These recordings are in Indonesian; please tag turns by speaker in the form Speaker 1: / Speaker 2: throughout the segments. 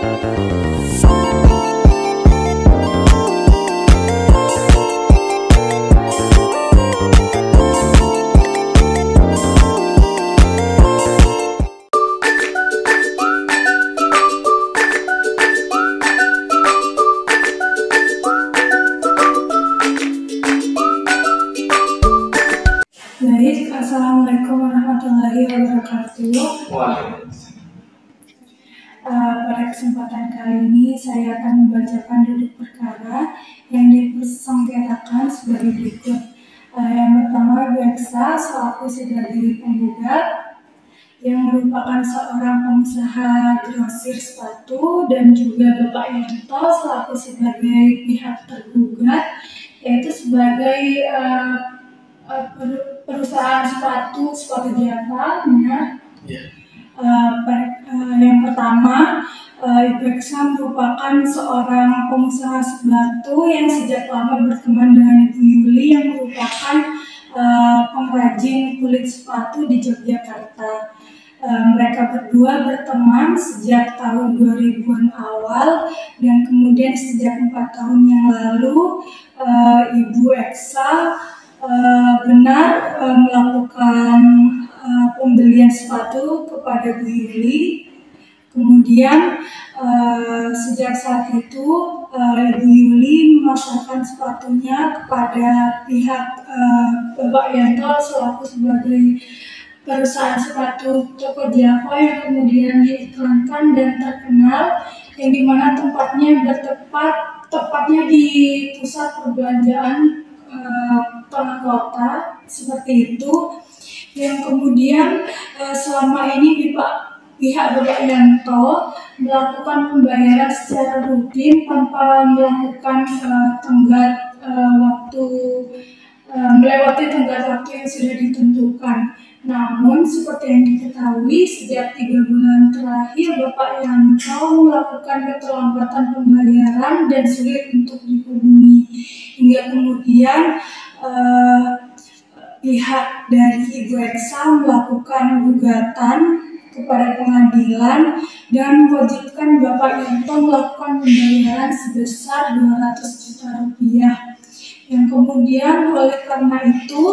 Speaker 1: Baik, Assalamualaikum warahmatullahi wabarakatuh. Pada kesempatan kali ini saya akan membacakan duduk perkara yang dipersengketakan sebagai berikut. Yang pertama, Ibu Eksa selaku sebagai penggugat yang merupakan seorang pengusaha grosir sepatu, dan juga Bapak Yanto selaku sebagai pihak tergugat, yaitu sebagai perusahaan sepatu Java. Yang pertama, Ibu Eksa merupakan seorang pengusaha sepatu yang sejak lama berteman dengan Ibu Yuli yang merupakan pengrajin kulit sepatu di Yogyakarta. Mereka berdua berteman sejak tahun 2000-an awal, dan kemudian sejak 4 tahun yang lalu Ibu Eksa benar melakukan pembelian sepatu kepada Bu Yuli. Kemudian sejak saat itu Ibu Yuli memasarkan sepatunya kepada pihak Bapak Yanto selaku sebagai perusahaan sepatu toko Java yang kemudian diiklankan dan terkenal, yang dimana tepatnya di pusat perbelanjaan tengah kota seperti itu, yang kemudian selama ini pihak Bapak Yanto melakukan pembayaran secara rutin tanpa melakukan melewati tenggat waktu yang sudah ditentukan. Namun seperti yang diketahui, sejak 3 bulan terakhir Bapak Yanto melakukan keterlambatan pembayaran dan sulit untuk dihubungi, hingga kemudian pihak dari Ibu Eksa melakukan gugatan kepada pengadilan dan mewajibkan Bapak Yanto melakukan pembayaran sebesar 200 juta rupiah. Yang kemudian oleh karena itu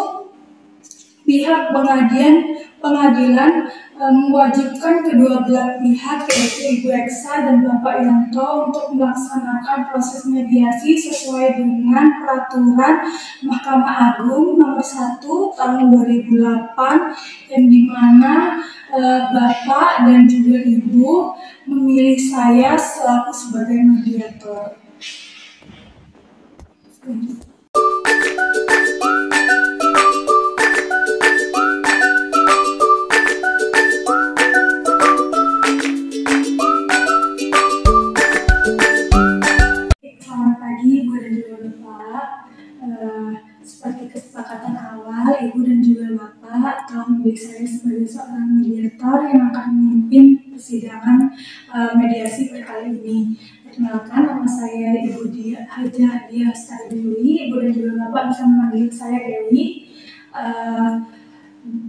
Speaker 1: pihak pengadilan mewajibkan kedua belah pihak, yaitu Ibu Eksa dan Bapak Yanto, untuk melaksanakan proses mediasi sesuai dengan peraturan Mahkamah Agung nomor 1 tahun 2008, yang dimana Bapak dan juga Ibu memilih saya selaku sebagai mediator. Selamat pagi Ibu dan juga Bapak. Seperti kesepakatan awal, Ibu dan juga Bapak telah memilih saya sebagai seorang mediator yang akan memimpin persidangan mediasi kali ini. Perkenalkan, nama saya Ibu Hajah Dia Astari Dewi. Ibu dan juga Bapak bisa memanggil saya Dewi.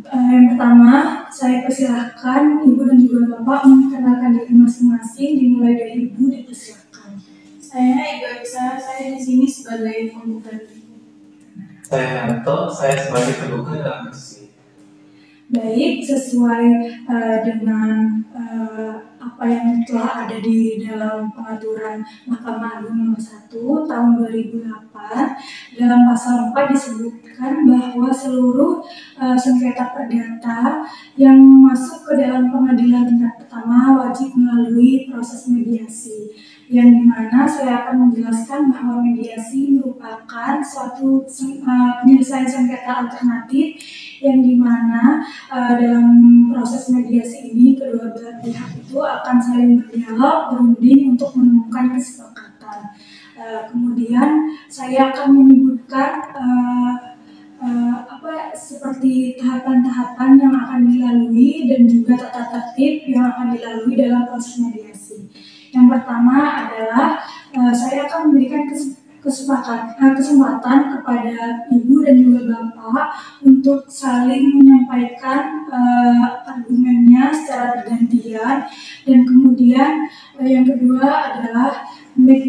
Speaker 1: Yang pertama, saya persilahkan Ibu dan juga Bapak memperkenalkan diri masing-masing, dimulai dari Ibu, dipersilahkan.
Speaker 2: Saya Ibu Eksa, saya di sini sebagai penggugat.
Speaker 3: Saya Yanto, saya sebagai tergugat dalam kasus ini.
Speaker 1: Baik, sesuai dengan apa yang telah ada di dalam pengaturan Mahkamah Agung nomor 1 tahun 2008, dalam pasal 4 disebutkan bahwa seluruh sengketa perdata yang masuk ke dalam pengadilan tingkat pertama wajib melalui proses mediasi, yang dimana saya akan menjelaskan bahwa mediasi merupakan suatu penyelesaian sengketa alternatif, yang dimana dalam proses mediasi ini kedua belah pihak itu akan saling berdialog, berunding untuk menemukan kesepakatan. Kemudian saya akan menyebutkan seperti tahapan-tahapan yang akan dilalui dan juga tata tertib yang akan dilalui dalam proses mediasi. Yang pertama adalah saya akan memberikan kesempatan kepada Ibu dan juga Bapak untuk saling menyampaikan argumennya secara bergantian, dan kemudian yang kedua adalah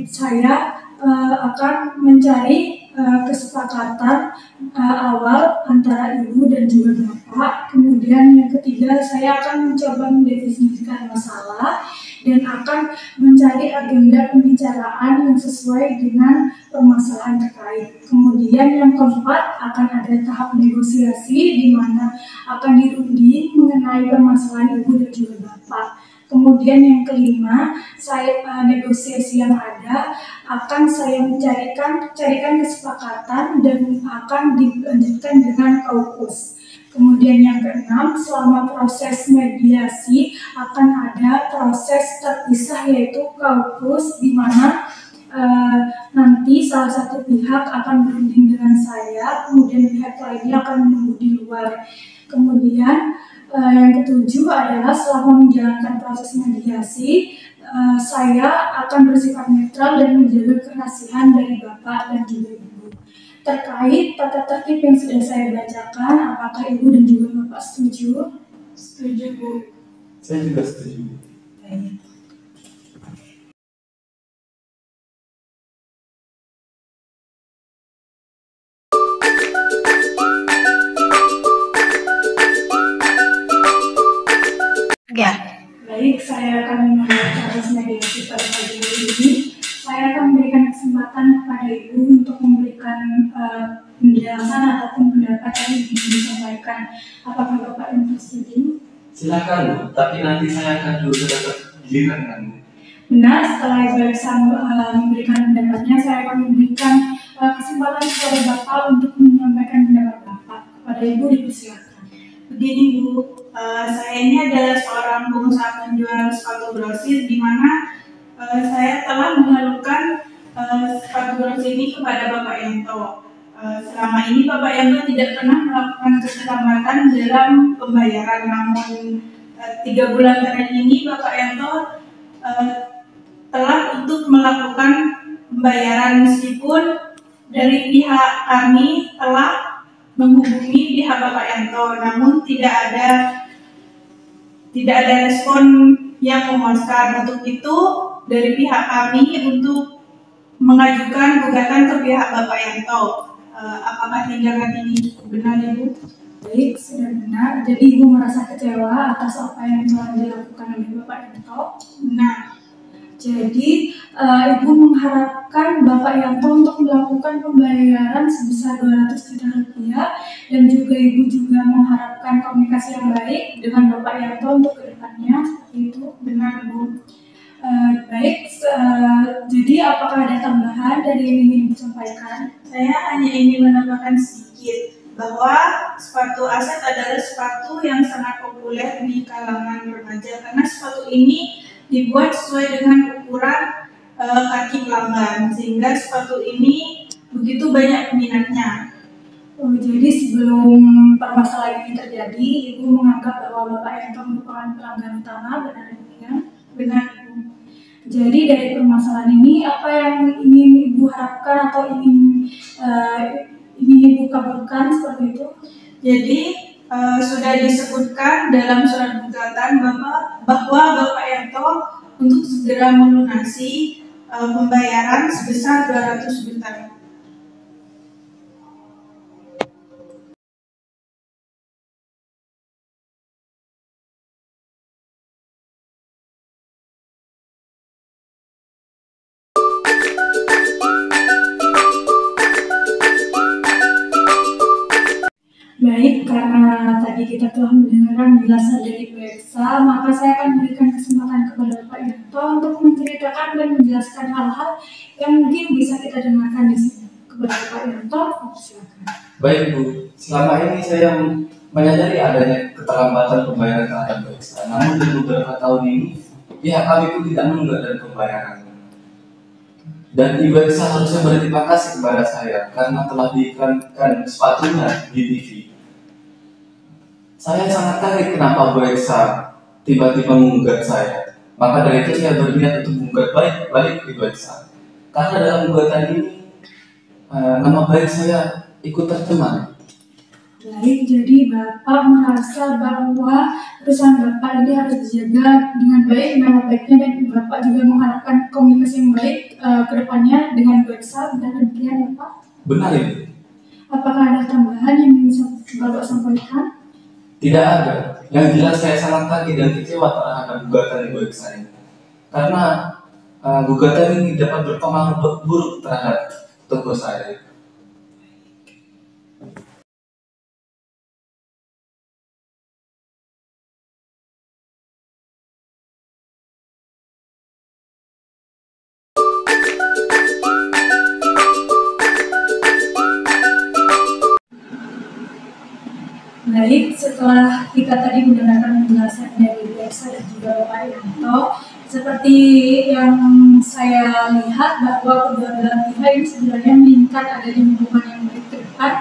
Speaker 1: saya akan mencari kesepakatan awal antara Ibu dan juga Bapak. Kemudian yang ketiga, saya akan mencoba mendefinisikan masalah dan akan mencari agenda pembicaraan yang sesuai dengan permasalahan terkait. Kemudian yang keempat, akan ada tahap negosiasi di mana akan dirunding mengenai permasalahan Ibu dan juga Bapak. Kemudian yang kelima, negosiasi yang ada akan saya carikan kesepakatan dan akan dilanjutkan dengan kaukus. Kemudian yang keenam, selama proses mediasi akan ada proses terpisah yaitu kaukus, di mana nanti salah satu pihak akan berunding dengan saya, kemudian pihak lainnya akan menunggu di luar. Kemudian yang ketujuh adalah selama menjalankan proses mediasi, saya akan bersifat netral dan menjaga kerahasiaan dari Bapak dan juga Ibu. Terkait tata tertib yang sudah saya bacakan, apakah Ibu dan juga Bapak setuju?
Speaker 2: Setuju, Bu.
Speaker 3: Saya juga setuju.
Speaker 1: Ya, baik, saya akan membaca proses mediasi pada pagi ini. Saya akan memberikan kesempatan kepada Ibu untuk memberikan penjelasan ataupun pendapat yang ingin disampaikan. Apakah Bapak yang setuju?
Speaker 3: Silakan Bu, tapi nanti saya akan dulu dapat giliran kan Bu.
Speaker 1: Benar, setelah Ibu Elsa memberikan pendapatnya, saya akan memberikan kesempatan kepada Bapak untuk menyampaikan pendapat Bapak. Kepada Ibu dipersilakan.
Speaker 2: Begini, Bu, saya ini adalah seorang pengusaha penjual sepatu grosir, di mana saya telah mengajukan sepatu grosir ini kepada Bapak Yanto. Selama ini Bapak Yanto tidak pernah melakukan keterlambatan dalam pembayaran, namun 3 bulan terakhir ini Bapak Yanto telah untuk melakukan pembayaran, meskipun dari pihak kami telah menghubungi pihak Bapak Yanto, namun tidak ada respon yang memuaskan. Untuk itu dari pihak kami untuk mengajukan gugatan ke pihak Bapak Yanto. Apakah tindakan ini benar, Ibu?
Speaker 1: Baik, sudah benar. Jadi Ibu merasa kecewa atas apa yang telah dilakukan oleh Bapak Yanto?
Speaker 2: Nah,
Speaker 1: jadi Ibu mengharapkan Bapak Yanto untuk melakukan pembayaran sebesar 200 juta rupiah, dan juga Ibu juga mengharapkan komunikasi yang baik dengan Bapak Yanto untuk kedepannya. Seperti itu, benar Bu? Baik, jadi apakah ada tambahan dari yang ingin disampaikan?
Speaker 2: saya hanya ingin menambahkan sedikit bahwa sepatu Aset adalah sepatu yang sangat populer di kalangan remaja, karena sepatu ini dibuat sesuai dengan ukuran kaki pelanggan, sehingga sepatu ini begitu banyak peminatnya.
Speaker 1: Oh, jadi sebelum permasalahan ini terjadi, Ibu menganggap bahwa Bapak Yanto merupakan pelanggan utama, benar demikian?
Speaker 2: Benar, Bu.
Speaker 1: Jadi dari permasalahan ini, apa yang ingin Ibu harapkan atau ingin Ibu kabulkan seperti itu?
Speaker 2: Jadi sudah disebutkan dalam surat gugatan bahwa Bapak Yanto untuk segera melunasi pembayaran sebesar 200 juta.
Speaker 1: Baik, karena tadi kita telah mendengarkan penjelasan dari Bu Elsa, maka saya akan memberikan kesempatan kepada Bapak Yanto untuk menceritakan dan menjelaskan hal-hal yang mungkin bisa kita dengarkan di sini. Kepada Bapak Yanto, silakan.
Speaker 3: Baik Bu, selama ini saya menyadari adanya keterlambatan pembayaran terhadap Bu Elsa. Namun di beberapa tahun ini, pihak kami pun tidak menunggak dari pembayaran. Dan Ibu Elsa harusnya berterima kasih kepada saya karena telah diiklankan sepatunya di TV. Saya sangat kaget kenapa Bu Elsa tiba-tiba menggugat saya. Maka dari itu saya berniat untuk menggugat balik Ibu Elsa. Karena dalam gugatan ini nama baik saya ikut tercemar.
Speaker 1: Baik, jadi Bapak merasa bahwa perusahaan Bapak ini harus dijaga dengan baik nama baiknya, dan Bapak juga mengharapkan komunikasi yang baik ke depannya dengan Bu Eksa. Benar demikian, Bapak?
Speaker 3: Benar itu.
Speaker 1: Apakah ada tambahan yang ingin Bapak sampaikan?
Speaker 3: Tidak ada. Yang jelas saya sangat kaget dan kecewa terhadap gugatan Ibu Eksa ini. Karena gugatan ini dapat berpengaruh buruk terhadap toko saya.
Speaker 1: Baik, setelah kita tadi mendengarkan penjelasan dari Bu Eksa dan juga Bapak Yanto, seperti yang saya lihat bahwa kedua belah pihak ini sebenarnya menginginkan adanya hubungan yang baik ke depan,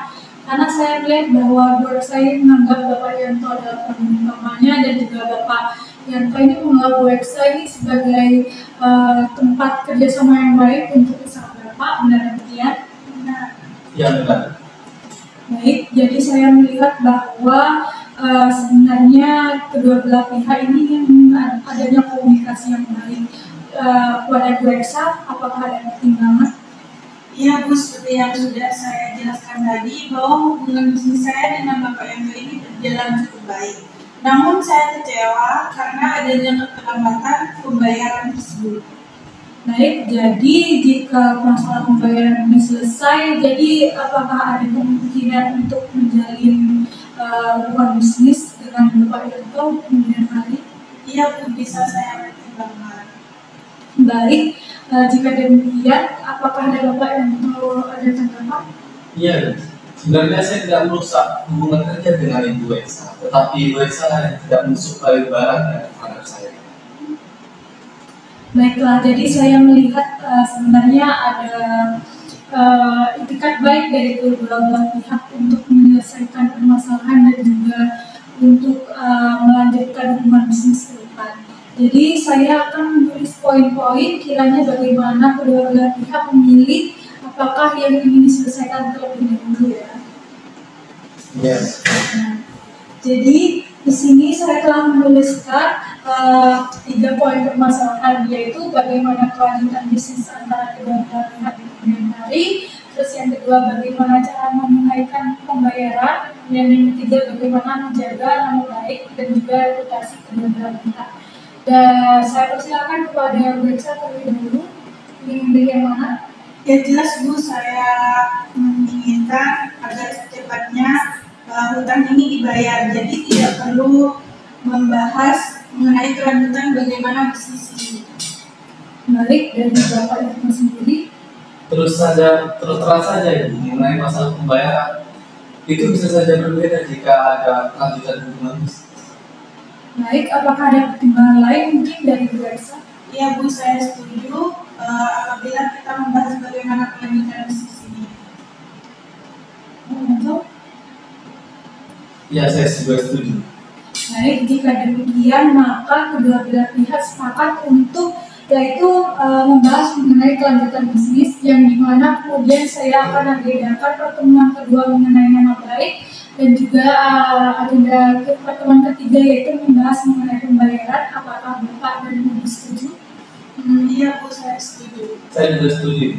Speaker 1: karena saya melihat bahwa Bu Eksa ini menganggap Bapak Yanto adalah penghuni utamanya, dan juga Bapak Yanto ini menganggap Bu Eksa ini sebagai tempat kerjasama yang baik untuk usaha Bapak. Benar demikian? Benar.
Speaker 3: Ya, benar.
Speaker 1: Baik, jadi saya melihat bahwa sebenarnya kedua belah pihak ini adanya komunikasi yang baik. Kepada Bu Eksa, apakah ada pertimbangan?
Speaker 2: Iya Bu, seperti yang sudah saya jelaskan tadi, bahwa hubungan bisnis saya dengan Bapak Yanto ini berjalan cukup baik. Namun saya kecewa karena adanya keterlambatan pembayaran tersebut.
Speaker 1: Baik, jadi jika masalah pembayaran ini selesai, jadi apakah ada kemungkinan untuk menjalin hubungan bisnis dengan Bapak Yanto kemudian hari?
Speaker 2: Iya Bu, bisa saya pertimbangkan.
Speaker 1: Baik, jika demikian, apakah ada Bapak Yanto ada tanggapan?
Speaker 3: Iya, sebenarnya saya tidak merusak hubungan kerja dengan Ibu Eksa, tetapi Ibu Eksa tidak mensukai barang terhadap saya.
Speaker 1: Baiklah, jadi saya melihat sebenarnya ada itikat baik dari kedua belah pihak untuk menyelesaikan permasalahan dan juga untuk melanjutkan hubungan bisnis ke depan. Jadi saya akan menulis poin-poin kiranya bagaimana kedua belah pihak memilih apakah yang ingin diselesaikan terlebih dahulu ya.
Speaker 3: Yes.
Speaker 1: Nah, jadi di sini saya telah menuliskan 3 poin permasalahan, yaitu bagaimana kelanjutan bisnis antara kedua belah pihak di kemudian hari, terus yang kedua bagaimana cara menunaikan pembayaran, dan yang ketiga bagaimana menjaga nama baik dan juga reputasi kedua belah pihak. Dan saya persilakan kepada Bu Eksa terlebih dahulu, ingin memilih yang mana?
Speaker 2: Ya jelas Bu, saya menginginkan agar secepatnya hutang ini dibayar, jadi tidak perlu membahas mengenai kelanjutan bagaimana bisnis ini.
Speaker 1: Baik, dari Bapak Yanto sendiri.
Speaker 3: Terus terang saja Ibu, mengenai masalah pembayaran itu bisa saja berbeda jika ada kelanjutan hubungan bisnis.
Speaker 1: Baik, apakah ada pertimbangan lain mungkin dari Bu Eksa?
Speaker 2: Iya Bu, saya setuju apabila kita membahas bagaimana kelanjutan bisnis ini.
Speaker 1: Untuk
Speaker 3: Ya, saya juga setuju.
Speaker 1: baik, jika demikian maka kedua belah pihak sepakat untuk yaitu membahas mengenai kelanjutan bisnis, yang dimana kemudian saya akan agendakan pertemuan kedua mengenai nama baik, dan juga agenda pertemuan ketiga yaitu membahas mengenai pembayaran. Apakah Bapak dan Ibu setuju?
Speaker 2: Iya Bu, saya setuju.
Speaker 3: Saya juga setuju.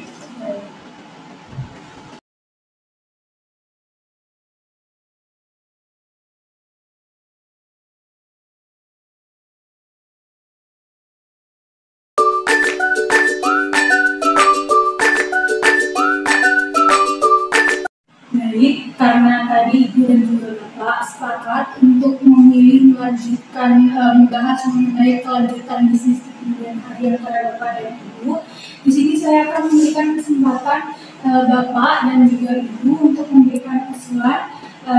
Speaker 1: Baik, karena tadi Ibu dan juga Bapak sepakat untuk memilih melanjutkan membahas mengenai kelanjutan bisnis di kemudian hari antara Bapak dan Ibu. Di sini saya akan memberikan kesempatan Bapak dan juga Ibu untuk memberikan usulan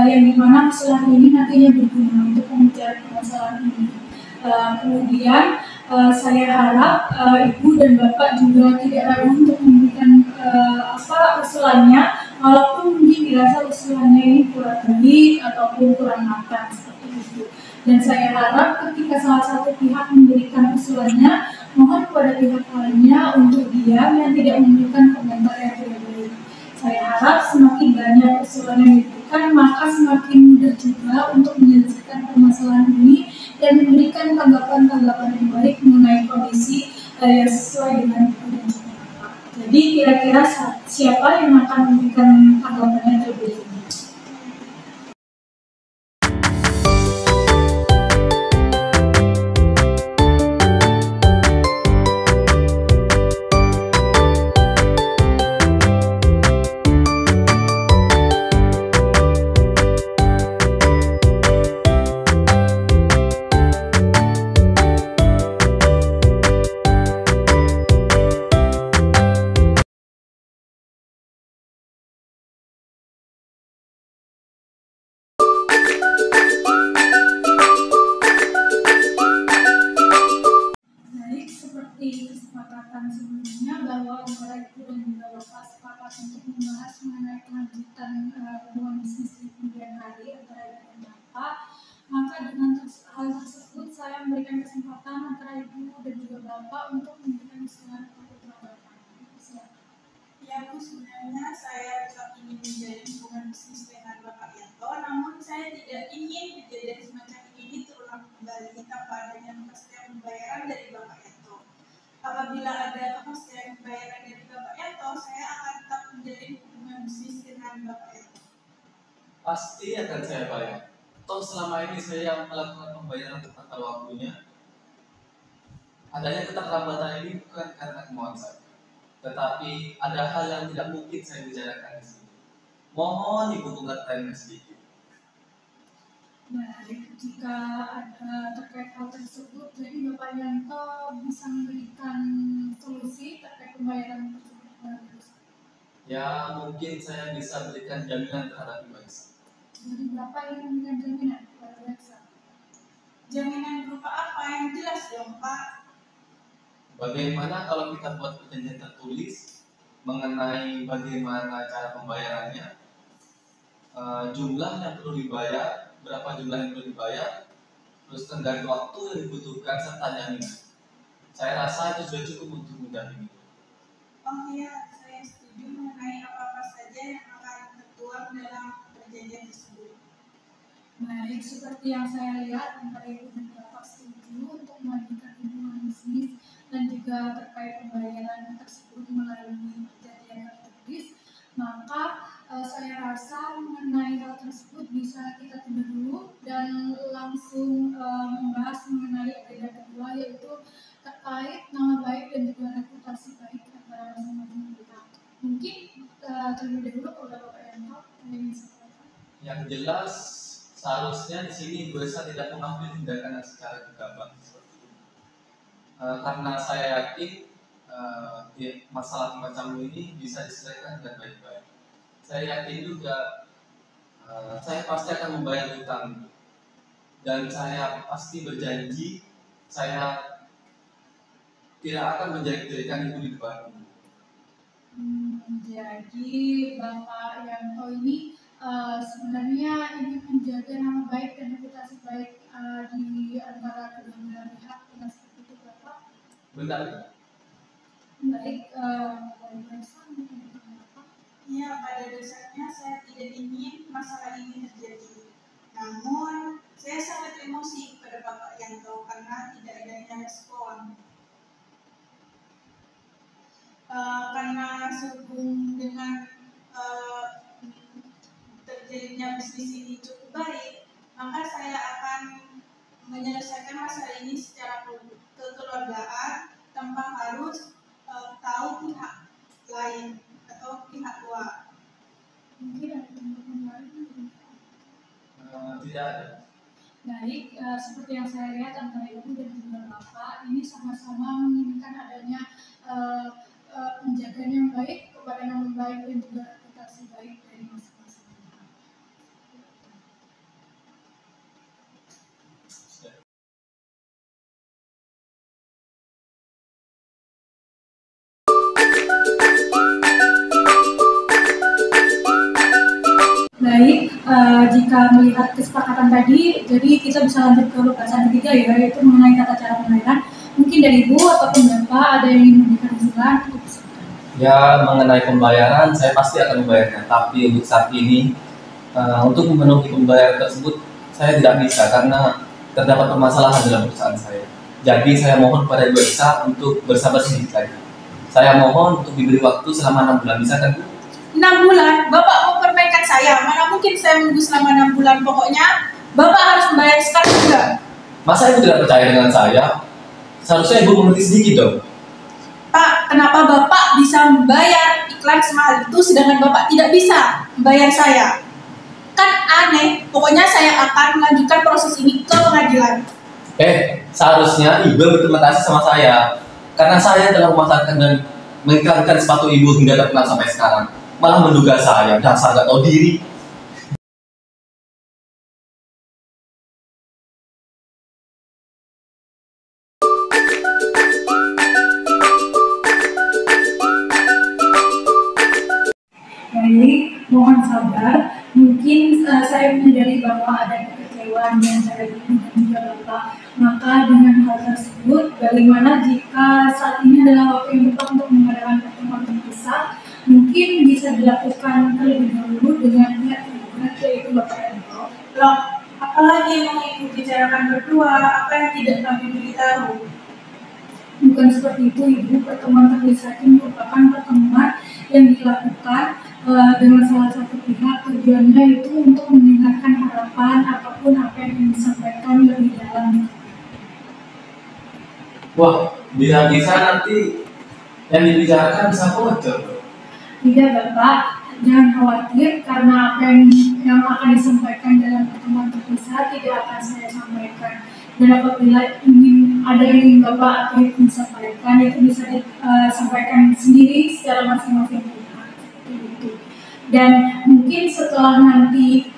Speaker 1: yang dimana usulan ini nantinya berguna untuk mencari permasalahan ini. Kemudian saya harap Ibu dan Bapak juga tidak ragu untuk memberikan usulannya, walaupun mungkin dirasa usulannya ini kurang baik ataupun kurang matang seperti itu. Dan saya harap ketika salah satu pihak memberikan usulannya, mohon kepada pihak lainnya untuk diam dan tidak memberikan komentar yang tidak baik. Saya harap semakin banyak usulan yang diberikan, maka semakin mudah juga untuk menyelesaikan permasalahan ini dan memberikan tanggapan-tanggapan yang baik mengenai kondisi yang sesuai dengan kebutuhan kita. Jadi kira-kira siapa yang akan memberikan tanggapannya terlebih dahulu? Seperti kesepakatan sebelumnya bahwa antara Ibu dan juga Bapak sepakat untuk membahas mengenai kelanjutan hubungan bisnis di kemudian hari antara Ibu dan Bapak, maka dengan hal tersebut saya memberikan kesempatan antara Ibu dan juga Bapak untuk memberikan usulan atau tanggapan.
Speaker 2: Ya Bu, sebenarnya saya tetap ingin menjalin hubungan bisnis dengan Bapak Yanto, namun saya tidak ingin kejadian semacam ini terulang kembali tanpa adanya kepastian pembayaran dari Bapak Yanto. Apabila ada kepastian pembayaran dari Bapak Yanto, saya akan tetap menjalin hubungan bisnis dengan Bapak Yanto.
Speaker 3: Pasti akan saya bayar. Toh selama ini saya melakukan pembayaran tepat pada waktunya. Adanya keterlambatan ini bukan karena kemauan saya, tetapi ada hal yang tidak mungkin saya bicarakan di sini. Mohon Ibu pengertiannya sedikit.
Speaker 1: Baik, jika ada terkait hal tersebut, jadi Bapak Yanto bisa memberikan solusi terkait pembayaran tersebut.
Speaker 3: Ya, mungkin saya bisa berikan jaminan terhadap Ibu Aisyah.
Speaker 1: Jadi Bapak yang memberikan jaminan kepada Aisyah.
Speaker 2: Jaminan berupa apa yang jelas dong Pak?
Speaker 3: Bagaimana kalau kita buat perjanjian tertulis mengenai bagaimana cara pembayarannya, jumlah yang perlu dibayar, berapa jumlah yang perlu dibayar, terus tenggat waktu yang dibutuhkan serta jaminan. Saya rasa itu sudah cukup untuk mendampingi.
Speaker 2: Oh iya, saya setuju mengenai apa-apa saja yang akan tertuang dalam perjanjian tersebut.
Speaker 1: Baik, seperti yang saya lihat antara Ibu dan Bapak setuju untuk melanjutkan hubungan bisnis dan juga terkait pembayaran tersebut melalui perjanjian tertulis, maka saya rasa mengenai hal tersebut bisa kita tunda dulu dan langsung membahas mengenai agenda kedua, yaitu terkait nama baik dan juga reputasi baik antara masing-masing pihak. Mungkin terlebih dahulu kalau Bapak Yanto ingin sampaikan.
Speaker 3: Yang jelas seharusnya di sini Ibu Aisyah tidak mengambil tindakan yang secara gegabah. Karena saya yakin masalah semacam ini bisa diselesaikan dengan baik-baik. Saya yakin juga saya pasti akan membayar hutang dan saya pasti berjanji saya tidak akan menjelek-jelekan Ibu di depan Ibu.
Speaker 1: Jadi Bapak Yanto ini sebenarnya ingin menjaga nama baik dan reputasi baik di antara kedua belah pihak, dengan seperti itu Bapak.
Speaker 3: Benar.
Speaker 1: Baik,
Speaker 2: Ya, pada dasarnya saya tidak ingin masalah ini terjadi. Namun, saya sangat emosi pada Bapak Yanto karena tidak adanya respon. Karena sehubung dengan terjadinya bisnis ini cukup baik, maka saya akan menyelesaikan masalah ini secara kekeluargaan tanpa harus tahu pihak lain atau pihak luar.
Speaker 1: mungkin ada tanggapan lain?
Speaker 3: Tidak ada.
Speaker 1: Baik, seperti yang saya lihat antara Ibu dan juga Bapak ini sama-sama menginginkan adanya penjagaan yang baik kepada nama baik dan juga reputasi baik dari masing-masing pihak. Baik, jika melihat kesepakatan tadi, jadi kita bisa lanjut ke bahasan ketiga ya, yaitu mengenai tata cara pembayaran. Mungkin dari Ibu ataupun Bapak ada yang ingin memberikan usulan untuk disebutkan.
Speaker 3: Ya, mengenai pembayaran, saya pasti akan membayarnya. Tapi untuk saat ini, untuk memenuhi pembayaran tersebut, saya tidak bisa karena terdapat permasalahan dalam perusahaan saya. Jadi, saya mohon kepada Ibu Elsa untuk bersabar sedikit lagi. Saya mohon untuk diberi waktu selama 6 bulan, bisa kan, Bu?
Speaker 2: 6 bulan? Bapak mau permainkan saya? Mana mungkin saya menunggu selama 6 bulan. Pokoknya, Bapak harus membayar sekarang juga.
Speaker 3: Masa Ibu tidak percaya dengan saya? Seharusnya Ibu mengerti sedikit dong.
Speaker 2: Pak, kenapa Bapak bisa membayar iklan semahal itu sedangkan Bapak tidak bisa membayar saya? Kan aneh. Pokoknya saya akan melanjutkan proses ini ke pengadilan.
Speaker 3: Seharusnya Ibu berterima kasih sama saya karena saya telah memasarkan dan mengiklankan sepatu Ibu hingga terkenal sampai sekarang. Malah menduga saya, dasar gak tahu diri.
Speaker 1: Baik, mohon sabar. Mungkin saya menyadari bahwa ada kekecewaan yang saya dan juga Bapak. Maka dengan hal tersebut, bagaimana jika saat ini adalah waktu yang tepat untuk mengadakan pertemuan terpisah? Mungkin bisa dilakukan terlebih dahulu dengan pihak tergugat, yaitu Bapak Yanto.
Speaker 2: Loh, apalagi yang mau Ibu bicarakan berdua? Apa yang tidak kami beritahu?
Speaker 1: Bukan seperti itu, Ibu. Pertemuan terpisah ini merupakan pertemuan yang dilakukan dengan salah satu pihak. Tujuannya itu untuk meningkatkan harapan ataupun apa yang disampaikan lebih dalam.
Speaker 3: Wah, bisa-bisa nanti yang dibicarakan bisa bocor.
Speaker 1: Tidak, Bapak. Jangan khawatir karena apa yang akan disampaikan dalam pertemuan terpisah tidak akan saya sampaikan. Dan apabila ada yang ingin Bapak atau ingin sampaikan, itu bisa disampaikan sendiri secara masing-masing pihak. Itu. Dan mungkin setelah nanti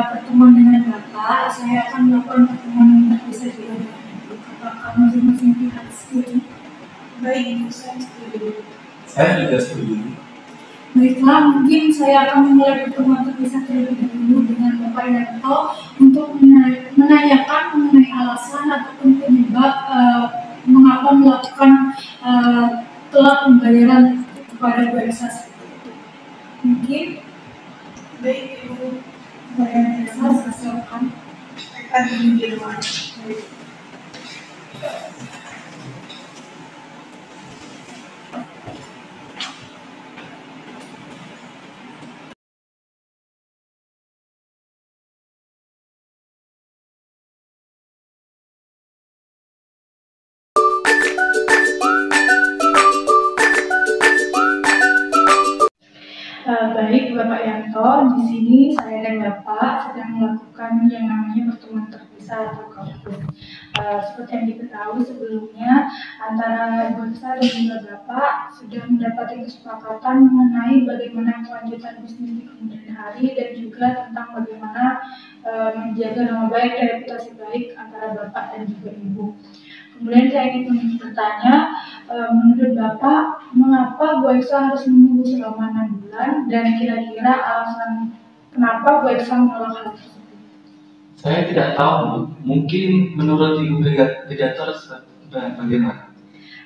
Speaker 1: pertemuan dengan Bapak, saya akan melakukan pertemuan terpisah juga dengan Ibu. Apakah masing-masing pihak setuju?
Speaker 2: Baik, Ibu, saya setuju.
Speaker 3: Saya juga setuju.
Speaker 1: Baiklah, mungkin saya akan memulai pertemuan terpisah terlebih dahulu dengan Bapak Yanto untuk menanyakan mengenai alasan ataupun penyebab mengapa melakukan telat pembayaran kepada Bu Elsa seperti itu. Mungkin
Speaker 2: Baik, Ibu.
Speaker 1: Bapak Elsa silakan.
Speaker 2: Akan di luar.
Speaker 1: Baik, Bapak Yanto, di sini saya dan Bapak sedang melakukan yang namanya pertemuan terpisah atau kampus. Seperti yang diketahui sebelumnya, antara Ibu Elsa dan juga Bapak sudah mendapati kesepakatan mengenai bagaimana kelanjutan bisnis di kemudian hari dan juga tentang bagaimana menjaga nama baik dan reputasi baik antara Bapak dan juga Ibu. Kemudian saya ingin bertanya, menurut Bapak, mengapa Bu Elsa harus menunggu selama 6 bulan dan kira-kira alasan kenapa Bu Elsa menolak hal tersebut?
Speaker 3: Saya tidak tahu, mungkin menurut Ibu mediator bagaimana?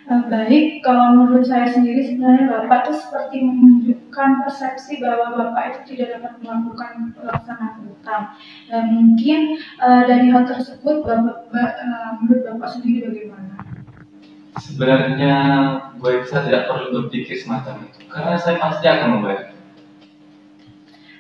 Speaker 1: Baik, kalau menurut saya sendiri sebenarnya Bapak itu seperti menunjukkan persepsi bahwa Bapak itu tidak dapat melakukan pelaksanaan utang. Dan mungkin dari hal tersebut, menurut Bapak sendiri bagaimana?
Speaker 3: Sebenarnya Bu Elsa tidak perlu berpikir semacam itu, karena saya pasti akan membayar.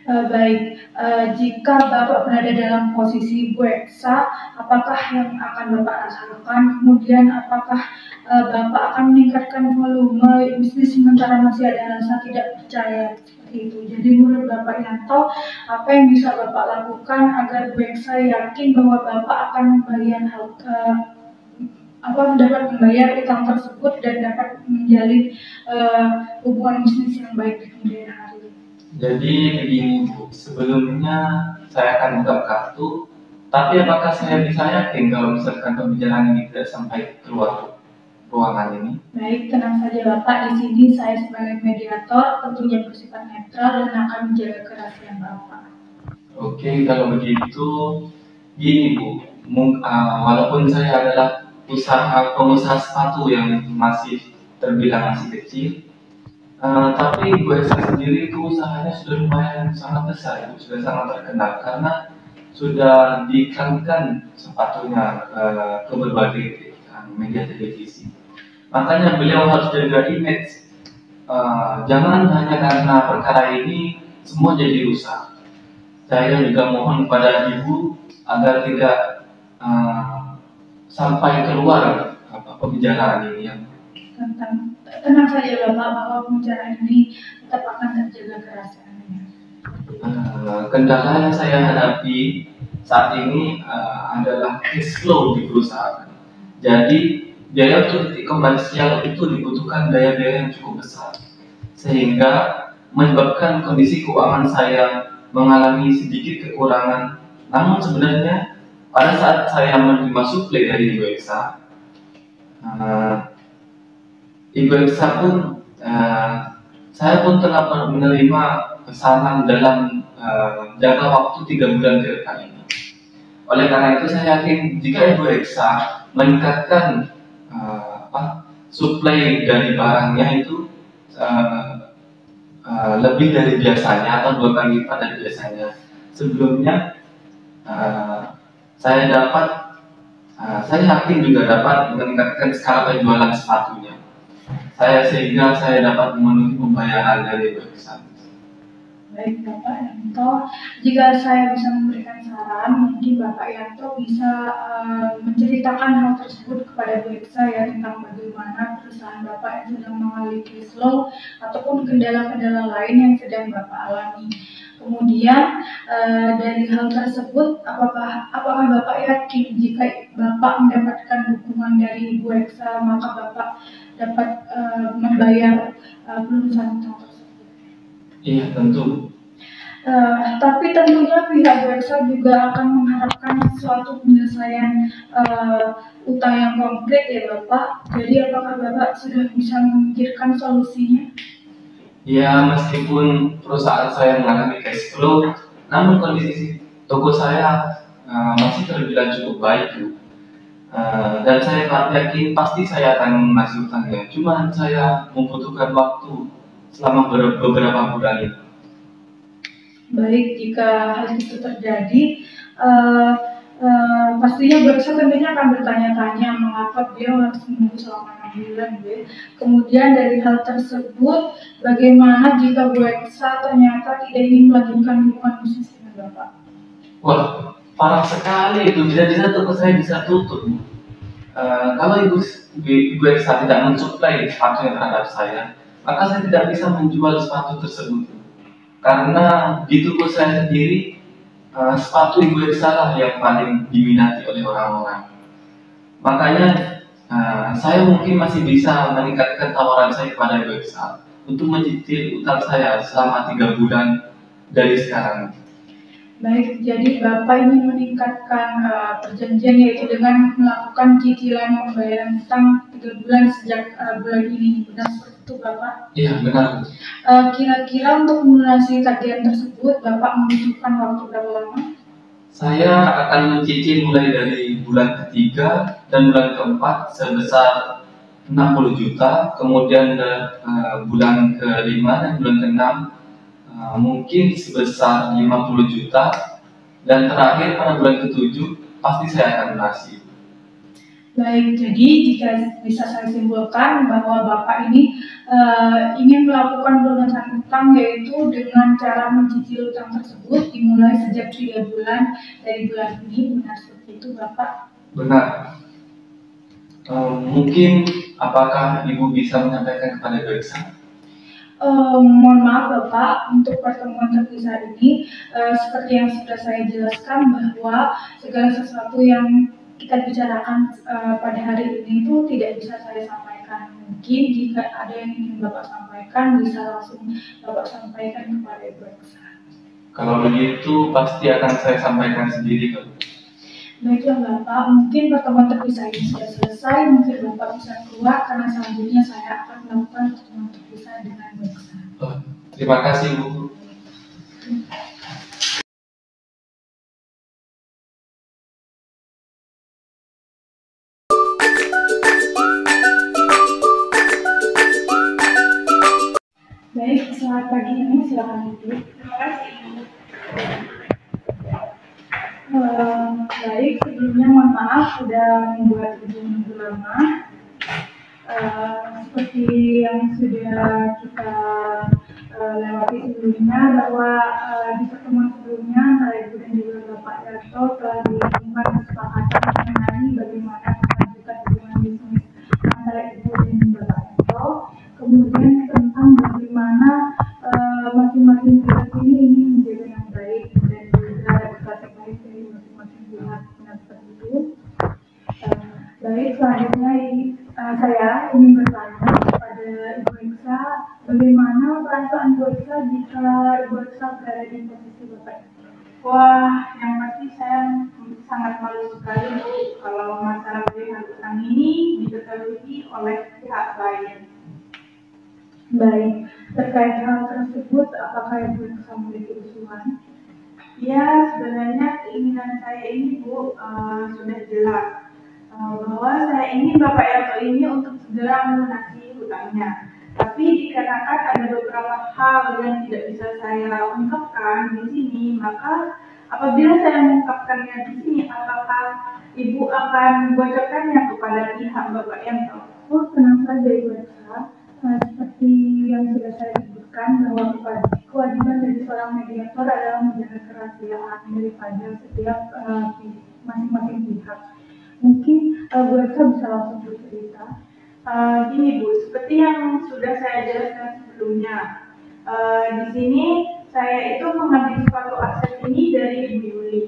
Speaker 1: Baik, jika Bapak berada dalam posisi Bu Elsa, apakah yang akan Bapak rasakan? Kemudian apakah Bapak akan meningkatkan volume bisnis sementara masih ada rasa tidak percaya seperti itu? Jadi menurut Bapak Yanto, apa yang bisa Bapak lakukan agar Bu Elsa yakin bahwa Bapak akan dapat membayar utang tersebut dan dapat menjalin hubungan bisnis yang baik di kemudian hari?
Speaker 3: Jadi begini Bu, sebelumnya saya akan buka kartu, tapi apakah saya bisa yakin kalau misalkan pembicaraan ini tidak sampai keluar ruangan ini?
Speaker 1: Baik, tenang saja Bapak, di sini saya sebagai mediator tentunya bersifat netral dan akan menjaga kerahasiaan Bapak.
Speaker 3: Oke, kalau begitu, gini Bu, walaupun saya adalah pengusaha sepatu yang masih terbilang masih kecil, Tapi Bu Esa sendiri itu usahanya sudah lumayan sangat besar, itu sudah sangat terkenal karena sudah diiklankan sepatunya ke berbagai media televisi. Makanya beliau harus jaga image. Jangan hanya karena perkara ini semua jadi rusak. Saya juga mohon kepada Ibu agar tidak sampai keluar pembicaraan ini yang
Speaker 1: tenang saja Bapak, bahwa pembicaraan ini tetap akan terjaga kerahasiaannya.
Speaker 3: Kendala yang saya hadapi saat ini adalah cash flow di perusahaan. Jadi biaya untuk titik komersial itu dibutuhkan biaya-biaya yang cukup besar, sehingga menyebabkan kondisi keuangan saya mengalami sedikit kekurangan. Namun sebenarnya pada saat saya menerima suplai dari Ibu Eksa, Ibu Eksa pun saya pun telah menerima pesanan dalam jangka waktu 3 bulan ke depan ini. Oleh karena itu saya yakin jika Ibu Eksa meningkatkan suplai dari barangnya itu lebih dari biasanya atau 2 kali lipat dari biasanya. Sebelumnya saya yakin juga dapat meningkatkan skala penjualan sepatunya. Sehingga saya dapat memenuhi pembayaran dari Ibu Eksa.
Speaker 1: Baik Bapak Yanto, jika saya bisa memberikan saran, mungkin Bapak Yanto bisa menceritakan hal tersebut kepada Bu Eksa ya, tentang bagaimana perusahaan Bapak yang sedang mengalami cash flow ataupun kendala-kendala lain yang sedang Bapak alami. Kemudian dari hal tersebut, apakah Bapak yakin jika Bapak mendapatkan dukungan dari Bu Eksa, maka Bapak dapat membayar pelunasan utang tersebut?
Speaker 3: Iya, tentu.
Speaker 1: Tapi tentunya pihak Bu Eksa juga akan mengharapkan suatu penyelesaian utang yang konkret ya Bapak. Jadi apakah Bapak sudah bisa memikirkan solusinya?
Speaker 3: Ya, meskipun perusahaan saya mengalami cash flow, namun kondisi toko saya masih terbilang cukup baik. Dan saya yakin pasti saya akan melunasi utangnya. Cuma saya membutuhkan waktu selama beberapa bulan ini.
Speaker 1: Baik, jika hal itu terjadi, pastinya Bu Eksa tentunya akan bertanya-tanya mengapa beliau harus menunggu selama 6 bulan, Bu. Kemudian dari hal tersebut, bagaimana jika Bu Eksa ternyata tidak ingin melanjutkan hubungan bisnis dengan Bapak?
Speaker 3: Wah, parah sekali itu. Bisa-bisa toko saya bisa tutup. Kalau Ibu Eksa tidak mensuplai sepatunya terhadap saya, maka saya tidak bisa menjual sepatu tersebut. Karena di toko saya sendiri, sepatu Ibu Eksa lah yang paling diminati oleh orang-orang. Makanya saya mungkin masih bisa meningkatkan tawaran saya kepada Ibu Eksa untuk mencicil utang saya selama 3 bulan dari sekarang.
Speaker 1: Baik, jadi Bapak ingin meningkatkan perjanjian yaitu dengan melakukan cicilan pembayaran utang 3 bulan sejak bulan ini. Benar seperti itu Bapak?
Speaker 3: Iya, benar.
Speaker 1: Kira-kira untuk melunasi tagihan tersebut Bapak membutuhkan waktu berapa lama?
Speaker 3: Saya akan mencicil mulai dari bulan ketiga dan bulan keempat sebesar 60 juta, kemudian bulan kelima dan bulan keenam mungkin sebesar 50 juta, dan terakhir pada bulan ke-7 pasti saya akan lunasi.
Speaker 1: Baik, jadi jika bisa saya simpulkan bahwa Bapak ini ingin melakukan pelunasan utang yaitu dengan cara mencicil utang tersebut dimulai sejak 3 bulan dari bulan ini. Benar seperti itu Bapak?
Speaker 3: Benar. Mungkin apakah Ibu bisa menyampaikan kepada Ibu Eksa?
Speaker 1: Mohon maaf Bapak, untuk pertemuan terpisah ini seperti yang sudah saya jelaskan bahwa segala sesuatu yang kita bicarakan pada hari ini itu tidak bisa saya sampaikan. Mungkin jika ada yang ingin Bapak sampaikan, bisa langsung Bapak sampaikan kepada Ibu Eksa.
Speaker 3: Kalau begitu pasti akan saya sampaikan sendiri.
Speaker 1: Baiklah Bapak, mungkin pertemuan terpisah ini sudah selesai. Mungkin Bapak bisa keluar karena selanjutnya saya akan melakukan pertemuan terpisah dengan Bu Eksa.
Speaker 3: Terima kasih Bu.
Speaker 1: Selamat pagi, Ibu. Silakan duduk.
Speaker 2: Terima kasih, Ibu.
Speaker 1: Baik, sebelumnya mohon maaf sudah membuat Ibu menunggu lama. Seperti yang sudah kita lewati sebelumnya, bahwa di pertemuan sebelumnya antara Ibu dan juga Bapak Yarto telah dilakukan kesepakatan mengenai bagaimana kelanjutan hubungan bisnis antara Ibu dan Bapak Yarto. Kemudian tentang bagaimana masing-masing pihak ini ingin menjaga yang baik dan juga reputasi baik dari masing-masing pihak. Nah, seperti itu. Baik, selanjutnya saya ingin bertanya kepada Ibu Eksa, bagaimana perasaan Ibu Eksa jika Ibu Eksa berada di posisi Bapak?
Speaker 2: Wah, yang pasti saya sangat malu sekali, Bu, kalau masalah pilihan utang ini diketahui oleh pihak lain.
Speaker 1: Baik, terkait hal tersebut, apakah Ibu Eksa memiliki usulan?
Speaker 2: Ya, sebenarnya keinginan saya ini, Bu, sudah jelas. Bahwa saya ingin Bapak Yarto ini untuk segera melunasi hutangnya. Tapi dikarenakan ada beberapa hal yang tidak bisa saya ungkapkan di sini, maka apabila saya mengungkapkannya di sini, apakah Ibu akan membocorkannya kepada pihak Bapak Yarto?
Speaker 1: Oh, tenang saja Ibu Eksa. Seperti yang sudah saya sebutkan, bahwa kewajiban dari seorang mediator adalah menjaga kerahasiaan daripada setiap masing-masing pihak. Mungkin Bu Eksa bisa langsung bercerita.
Speaker 2: Gini, Bu, seperti yang sudah saya jelaskan sebelumnya, di sini saya itu mengambil suatu aset ini dari Ibu Yuli,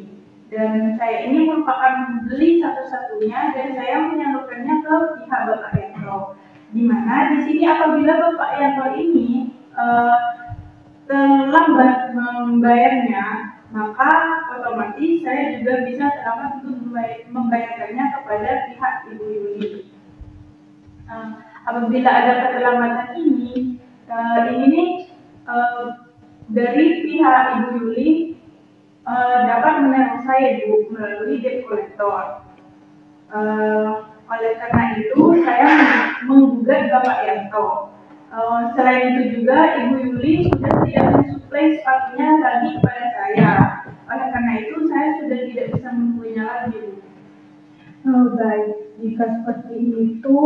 Speaker 2: dan saya ini merupakan pembeli satu-satunya, dan saya menyalurkannya ke pihak Bapak Yarto. Di mana di sini apabila Bapak Yarto ini terlambat membayarnya, maka otomatis saya juga bisa terlambat untuk membayarkannya kepada pihak Ibu Yuli. Apabila ada keterlambatan ini dari pihak Ibu Yuli dapat menerima saya melalui debt collector. Oleh karena itu saya menggugat Bapak Yarto. Selain itu juga Ibu Yuli sudah tidak mensuplai sepatunya lagi kepada saya. Oleh karena itu saya sudah tidak bisa menemuinya lagi.
Speaker 1: Oh, baik, jika seperti itu,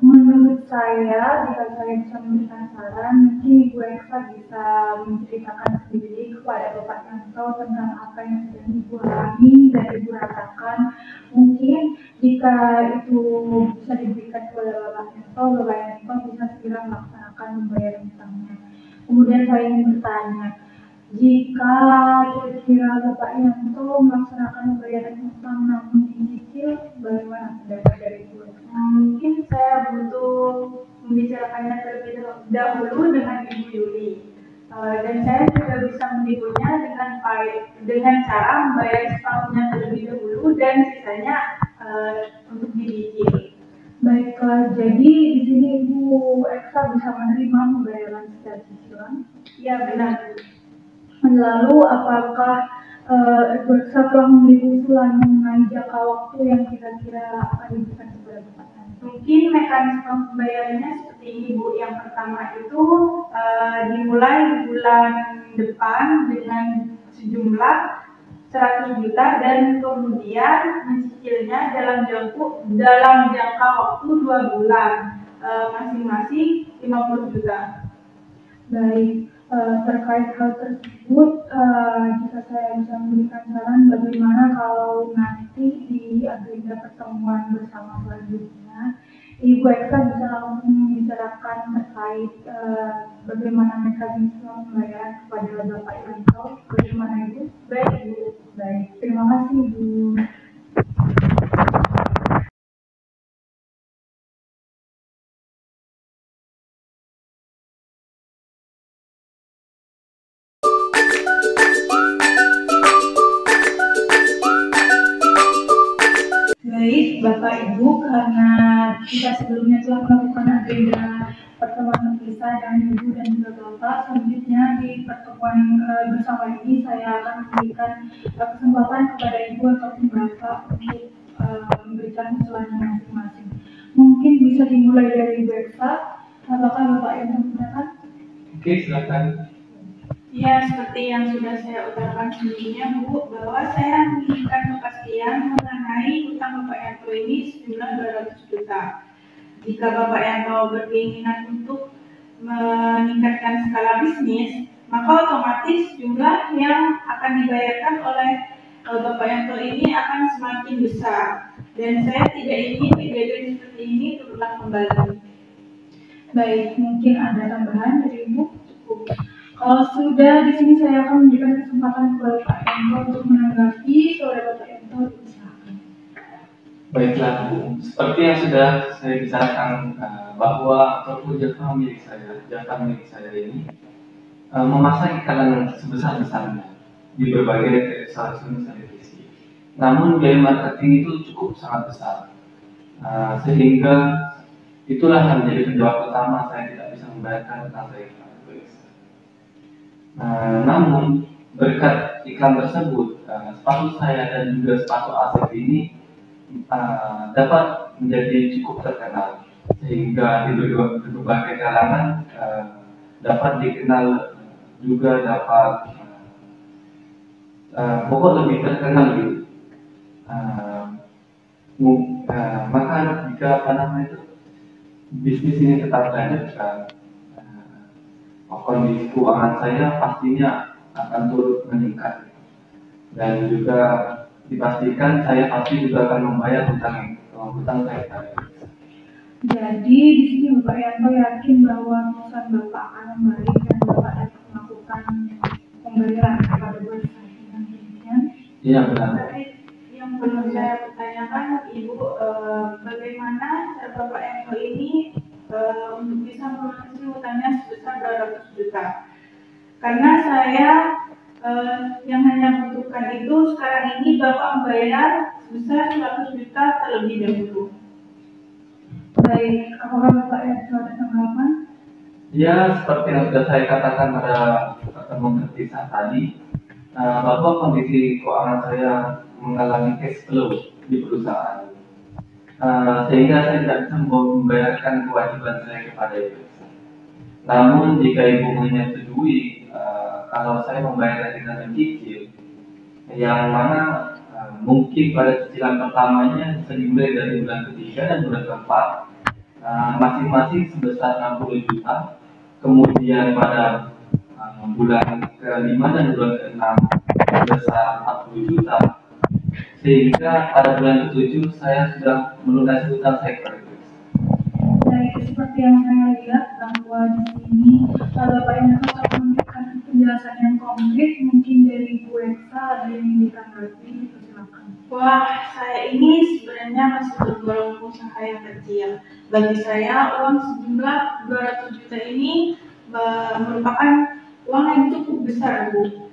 Speaker 1: menurut saya, jika saya bisa memberikan saran, mungkin Ibu Eksa bisa menceritakan sendiri kepada Bapak Yarto tentang apa yang sedang Ibu alami dan Ibu rasakan. Mungkin jika itu bisa diberikan kepada Bapak Yarto bisa segera melaksanakan pembayaran utangnya. Kemudian saya ingin bertanya, jika kira-kira Bapak Yarto melaksanakan pembayaran utang namun dicicil, bagaimana pendapat dari Ibu?
Speaker 2: Mungkin saya butuh membicarakannya terlebih dahulu dengan Ibu Yuli, dan saya juga bisa menegurnya dengan cara membayar setahunnya terlebih dahulu dan sisanya untuk dicicil.
Speaker 1: Baiklah, jadi di sini Ibu Eksa bisa menerima pembayaran secara cicilan?
Speaker 2: Ya, benar.
Speaker 1: Lalu apakah Ibu Eksa telah memiliki usulan mengenai jangka waktu yang kira-kira akan diberikan kepada Bapak?
Speaker 2: Mungkin mekanisme pembayarannya seperti ini, Bu. Yang pertama itu dimulai bulan depan dengan sejumlah 100 juta dan kemudian mencicilnya dalam jangka waktu 2 bulan, masing-masing 50 juta.
Speaker 1: Baik, terkait hal tersebut, jika saya bisa memberikan saran, bagaimana kalau nanti di agenda pertemuan bersama selanjutnya, Ibu Eksa bisa langsung membicarakan terkait bagaimana mekanisme pembayaran kepada Bapak Yarto. Bagaimana Ibu?
Speaker 2: Baik, Ibu.
Speaker 1: Baik, terima kasih Ibu. Baik, Bapak Ibu, karena kita sebelumnya telah melakukan agenda pertemuan terpisah dengan Ibu dan juga Bapak, selanjutnya di pertemuan bersama ini saya akan memberikan kesempatan kepada Ibu ataupun Bapak untuk memberikan usulannya masing-masing. Mungkin bisa dimulai dari Ibu Eksa. Apakah Bapak yang menggunakan?
Speaker 3: Oke, silakan.
Speaker 2: Ya, seperti yang sudah saya utarakan sebelumnya, Bu, bahwa saya menginginkan kepastian mengenai utang Bapak Yanto ini sejumlah 200 juta. Jika Bapak Yanto berkeinginan untuk meningkatkan skala bisnis, maka otomatis jumlah yang akan dibayarkan oleh Bapak Yanto ini akan semakin besar. Dan saya tidak ingin kejadian seperti ini terulang kembali.
Speaker 1: Baik, mungkin ada tambahan dari Ibu? Cukup. Kalau sudah, di sini saya akan memberikan kesempatan kepada Pak Yanto untuk menanggapi. Saudara Bapak Yanto, silakan.
Speaker 3: Baiklah Bu, seperti yang sudah saya bicarakan bahwa toko jasa milik saya ini memasang iklan yang sebesar-besarnya di berbagai stasiun televisi. Namun biaya marketing itu cukup sangat besar, sehingga itulah yang menjadi penyebab utama saya tidak bisa membayarkan utang saya kepada Goeksa. Namun berkat iklan tersebut, sepatu saya dan juga sepatu Asep ini dapat menjadi cukup terkenal, sehingga di berbagai kalangan dapat dikenal juga dapat pokok lebih terkenal gitu. Maka jika bisnis ini tetap dilanjutkan, kondisi keuangan saya pastinya akan turut meningkat, dan juga dipastikan saya pasti juga akan membayar hutang saya tadi.
Speaker 1: Jadi di sini Bapak Yanto yakin bahwa perusahaan Bapak akan membaik dan Bapak dapat melakukan pembayaran kepada Goeksa dengan demikian.
Speaker 3: Iya benar.
Speaker 2: Tapi yang perlu saya pertanyakan, Ibu, bagaimana cara Bapak Yanto ini untuk bisa melunasi hutangnya sebesar 200 juta? Karena saya yang hanya butuhkan itu sekarang ini Bapak membayar sebesar 100 juta terlebih dahulu.
Speaker 1: Baik, apakah Bapak Yanto ada tanggapan?
Speaker 3: Ya, seperti yang sudah saya katakan pada pertemuan terpisah tadi, bahwa kondisi keuangan saya mengalami cash flow di perusahaan, sehingga saya tidak bisa membayarkan kewajiban saya kepada ibu. Namun jika ibu menyetujui kalau saya membayar dengan cicil, yang mana mungkin pada cicilan pertamanya bisa dimulai dari bulan ketiga dan bulan keempat, masing-masing sebesar 60 juta, kemudian pada bulan ke-5 dan bulan ke-6 sebesar 40 juta, sehingga pada bulan ke-7 saya sudah melunasi hutang saya kepada Goeksa.
Speaker 1: Baik, seperti yang saya lihat bahwa di sini Bapak Yanto akan memberikan penjelasan yang konkret, mungkin dari Goeksa ada yang ingin ditanggapi, silakan.
Speaker 2: Wah, saya ini sebenarnya masih tergolong usaha yang kecil. Bagi saya, uang sejumlah 200 juta ini merupakan uang yang cukup besar, Bu.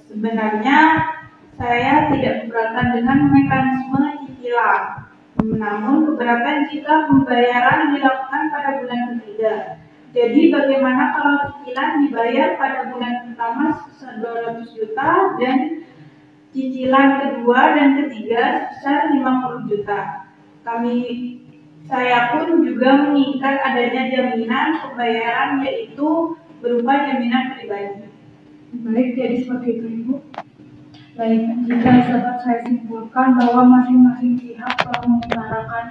Speaker 2: Sebenarnya saya tidak keberatan dengan mekanisme cicilan. Namun keberatan jika pembayaran dilakukan pada bulan ketiga. Jadi bagaimana kalau cicilan dibayar pada bulan pertama sebesar 200 juta dan cicilan kedua dan ketiga sebesar 50 juta. Saya pun juga menginginkan adanya jaminan pembayaran, yaitu berupa jaminan pribadi.
Speaker 1: Baik, jadi seperti itu Ibu. Baik, jika dapat saya simpulkan bahwa masing-masing pihak telah mengutarakan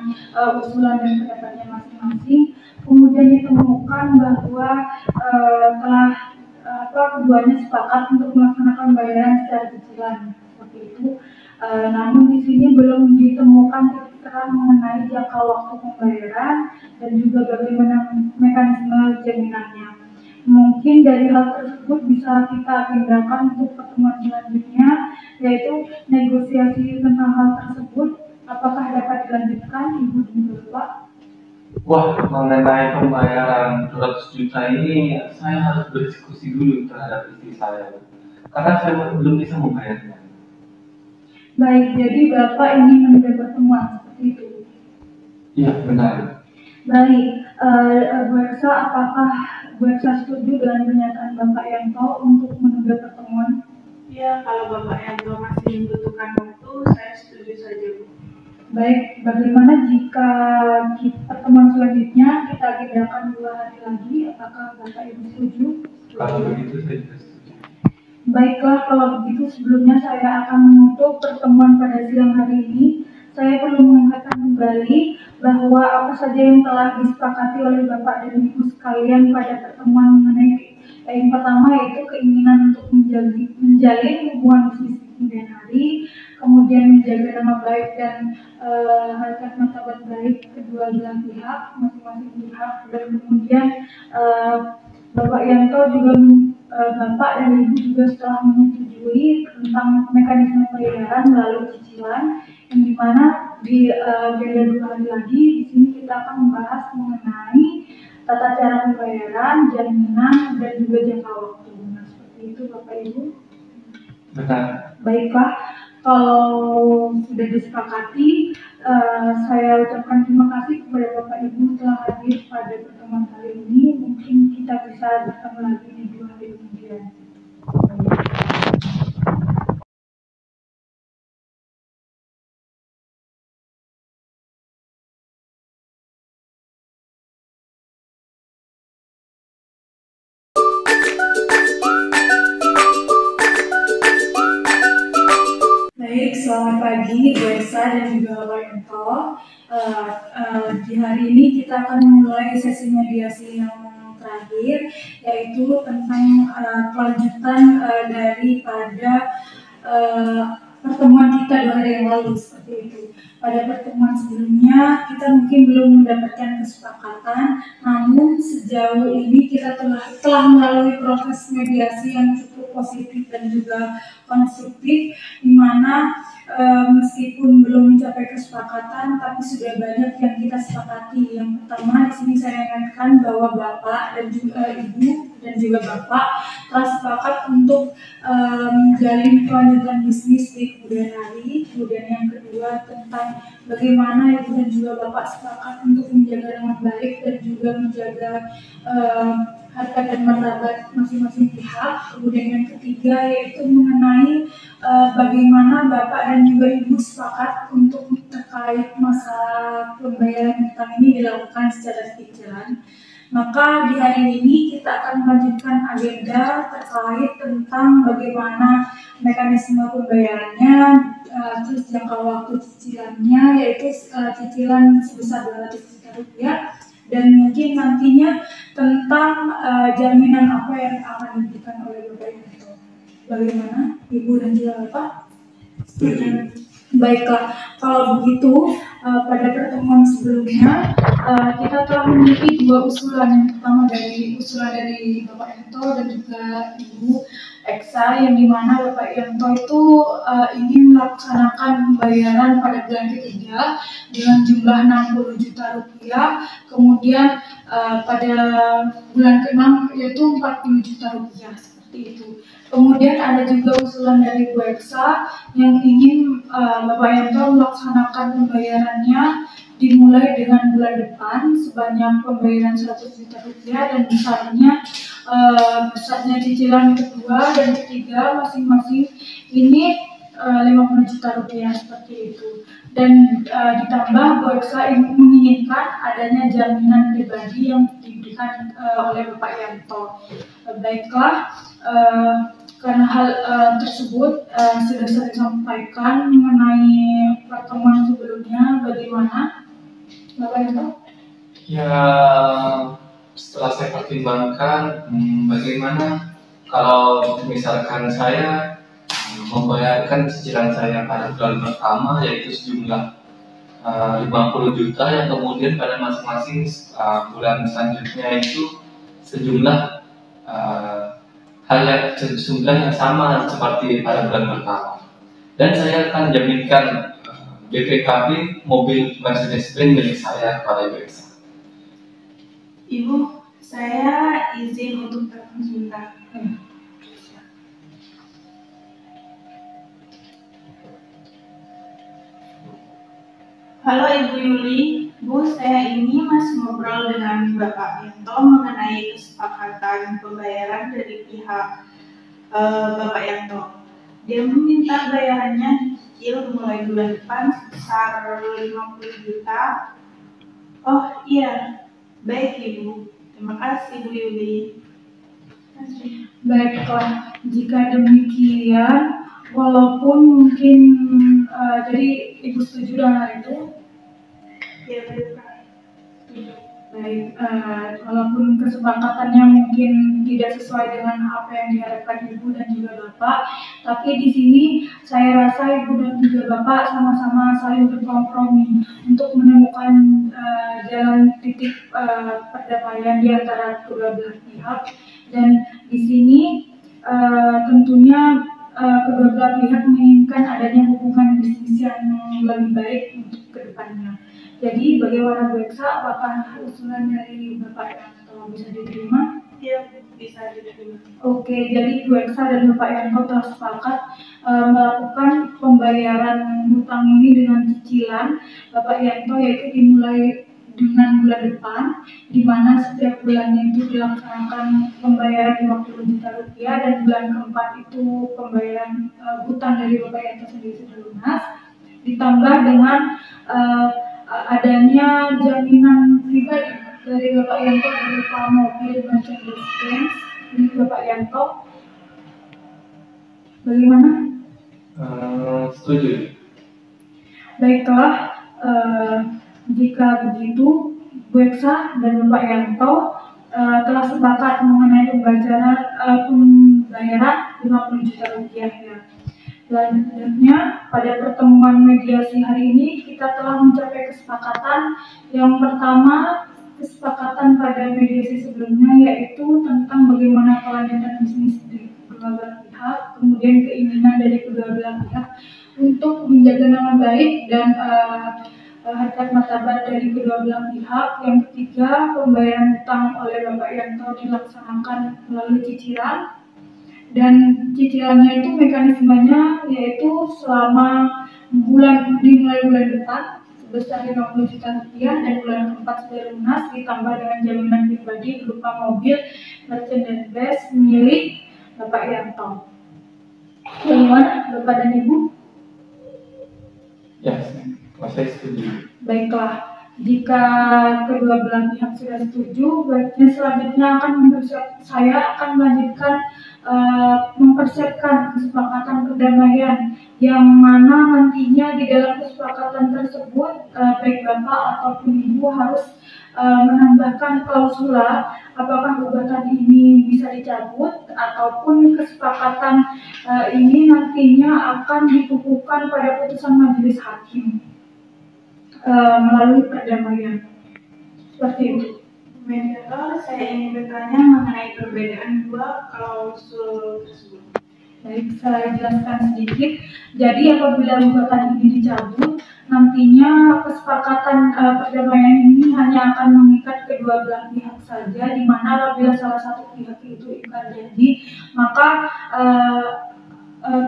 Speaker 1: usulan dan pendapatnya masing-masing, kemudian ditemukan bahwa telah keduanya sepakat untuk melaksanakan bayaran secara cicilan seperti itu. Namun di sini belum ditemukan titik terang mengenai jangka waktu pembayaran dan juga bagaimana mekanisme jaminannya. Mungkin dari hal tersebut bisa kita agendakan untuk pertemuan selanjutnya, yaitu negosiasi tentang hal tersebut. Apakah dapat dilanjutkan, Ibu dan Bapak?
Speaker 3: Wah, mengenai pembayaran 200 juta ini saya harus berdiskusi dulu terhadap istri saya, karena saya belum bisa membayarnya.
Speaker 1: Baik, jadi Bapak ingin menunda pertemuan seperti itu?
Speaker 3: Iya, benar.
Speaker 1: Baik, Goeksa, apakah Goeksa setuju dengan pernyataan Bapak Yanto untuk menunda pertemuan?
Speaker 2: Ya, kalau Bapak Yanto masih membutuhkan waktu, saya setuju saja, Bu.
Speaker 1: Baik, bagaimana jika pertemuan selanjutnya kita agendakan 2 hari lagi? Apakah Bapak Ibu setuju?
Speaker 3: Kalau begitu saya juga setuju.
Speaker 1: kalau begitu sebelumnya saya akan menutup pertemuan pada siang hari ini. Saya perlu mengingatkan kembali bahwa apa saja yang telah disepakati oleh Bapak dan Ibu sekalian pada pertemuan mengenai yang pertama yaitu keinginan untuk menjalin hubungan bisnis di kemudian hari, kemudian menjaga nama baik dan harkat martabat baik kedua belah pihak, masing-masing pihak, dan kemudian Bapak Yanto juga Bapak dan Ibu juga setelah menyetujui tentang mekanisme pembayaran melalui cicilan, yang dimana di agenda 2 hari lagi di sini kita akan membahas mengenai tata cara pembayaran, jaminan, dan juga jangka waktu. Nah, seperti itu Bapak Ibu.
Speaker 3: Benar.
Speaker 1: Baiklah, kalau sudah disepakati, saya ucapkan terima kasih kepada Bapak Ibu telah hadir pada pertemuan kali ini. Mungkin kita bisa bertemu lagi di 2 hari kemudian. Baik, selamat pagi Bu Esa dan juga Bapak Yanto. Di hari ini kita akan memulai sesi mediasi yang terakhir, yaitu tentang kelanjutan daripada pertemuan kita 2 hari yang lalu, seperti itu. Pada pertemuan sebelumnya kita mungkin belum mendapatkan kesepakatan, namun sejauh ini kita telah melalui proses mediasi yang cukup positif dan juga konstruktif, di mana meskipun belum mencapai kesepakatan, tapi sudah banyak yang kita sepakati. Yang pertama, di sini saya ingatkan bahwa Bapak dan juga Ibu dan juga Bapak telah sepakat untuk menjalin kelanjutan bisnis di kemudian hari. Kemudian yang kedua tentang bagaimana Ibu dan juga Bapak sepakat untuk menjaga nama baik dan juga menjaga harkat dan martabat masing-masing pihak. Kemudian yang ketiga yaitu mengenai bagaimana Bapak dan juga Ibu sepakat untuk terkait masalah pembayaran utang ini dilakukan secara cicilan. Maka di hari ini kita akan melanjutkan agenda terkait tentang bagaimana mekanisme pembayarannya, terus jangka waktu cicilannya yaitu cicilan sebesar 200 juta rupiah, dan mungkin nantinya tentang jaminan apa yang akan diberikan oleh Bapak Yanto. Bagaimana Ibu dan juga Bapak? Baiklah, kalau begitu pada pertemuan sebelumnya kita telah memiliki 2 usulan. Yang pertama usulan dari Bapak Yanto dan juga Ibu Eksa, yang dimana Bapak Yanto itu ingin melaksanakan pembayaran pada bulan ketiga dengan jumlah 60 juta rupiah, kemudian pada bulan ke-6 yaitu 40 juta rupiah, seperti itu. Kemudian ada juga usulan dari Bu Eksa yang ingin Bapak Yanto melaksanakan pembayarannya dimulai dengan bulan depan sebanyak pembayaran 100 juta rupiah, dan besarnya cicilan kedua dan ketiga masing-masing ini 50 juta rupiah, seperti itu. Dan ditambah Bu Eksa menginginkan adanya jaminan pribadi yang diberikan oleh Bapak Yanto. Baiklah, karena hal tersebut sudah saya sampaikan mengenai pertemuan sebelumnya. Bagaimana Bapak Yanto?
Speaker 3: Ya, setelah saya pertimbangkan, bagaimana kalau misalkan saya membayarkan cicilan saya pada bulan pertama yaitu sejumlah 50 juta, yang kemudian pada masing-masing bulan selanjutnya itu sejumlah jumlah yang sama seperti pada bulan pertama. Dan saya akan jaminkan BPKB mobil Mercedes-Benz milik saya kepada Ibu Eksa.
Speaker 2: Ibu, saya izin untuk telepon sebentar. Halo Ibu Yuli, Bu, saya ini masih ngobrol dengan Bapak Yanto mengenai kesepakatan pembayaran dari pihak Bapak Yanto. Dia meminta bayarannya dicicil mulai bulan depan sebesar 50 juta. Oh iya, baik Ibu. Terima kasih Bu Yuli.
Speaker 1: Baiklah, jika demikian, walaupun mungkin jadi Ibu setuju dengan hal itu?
Speaker 2: Ya, betul.
Speaker 1: Baik, walaupun kesepakatannya mungkin tidak sesuai dengan apa yang diharapkan Ibu dan juga Bapak, tapi di sini saya rasa Ibu dan juga Bapak sama-sama saling berkompromi untuk menemukan jalan titik perdamaian di antara kedua belah pihak. Dan di sini tentunya kedua belah pihak menginginkan adanya hubungan bisnis yang lebih baik untuk kedepannya. Jadi bagaimana Bu Eksa, apakah usulan dari Bapak Yanto bisa diterima?
Speaker 2: Iya, bisa diterima.
Speaker 1: Oke, jadi Bu Eksa dan Bapak Yanto telah sepakat melakukan pembayaran hutang ini dengan cicilan Bapak Yanto, yaitu dimulai dengan bulan depan, di mana setiap bulannya itu dilaksanakan pembayaran Rp50 juta dan bulan keempat itu pembayaran hutang dari Bapak Yanto sendiri sudah lunas, ditambah dengan adanya jaminan pribadi dari Bapak Yanto berupa mobil Mercedes-Benz milik Bapak Yanto. Bagaimana?
Speaker 3: Setuju.
Speaker 1: Baiklah, jika begitu Bu Eksa dan Bapak Yanto telah sepakat mengenai pembayaran Rp50 juta ya. Selanjutnya, pada pertemuan mediasi hari ini kita telah mencapai kesepakatan. Yang pertama, kesepakatan pada mediasi sebelumnya yaitu tentang bagaimana kelanjutan bisnis di kedua belah pihak, kemudian keinginan dari kedua belah pihak untuk menjaga nama baik dan harkat martabat dari kedua belah pihak. Yang ketiga, pembayaran hutang oleh Bapak Yanto dilaksanakan melalui cicilan. Dan cicilannya itu mekanismenya yaitu selama dimulai bulan depan sebesar Rp50 juta dan bulan keempat sudah lunas, ditambah dengan jaminan pribadi berupa mobil Mercedes-Benz milik Bapak Yanto. Bagaimana Bapak dan Ibu?
Speaker 3: Ya, saya setuju.
Speaker 1: Baiklah. Jika kedua belah pihak sudah setuju, baiknya selanjutnya saya akan melanjutkan mempersiapkan kesepakatan perdamaian yang mana nantinya di dalam kesepakatan tersebut baik Bapak ataupun Ibu harus menambahkan klausula apakah gugatan ini bisa dicabut ataupun kesepakatan ini nantinya akan dikukuhkan pada putusan majelis hakim melalui perdamaian. Seperti itu.
Speaker 2: Mediator, saya ingin bertanya mengenai perbedaan dua klausul tersebut.
Speaker 1: Baik, saya jelaskan sedikit. Jadi apabila gugatan ini dicabut, nantinya kesepakatan perdamaian ini hanya akan mengikat kedua belah pihak saja, di mana apabila salah satu pihak itu ingkar janji, maka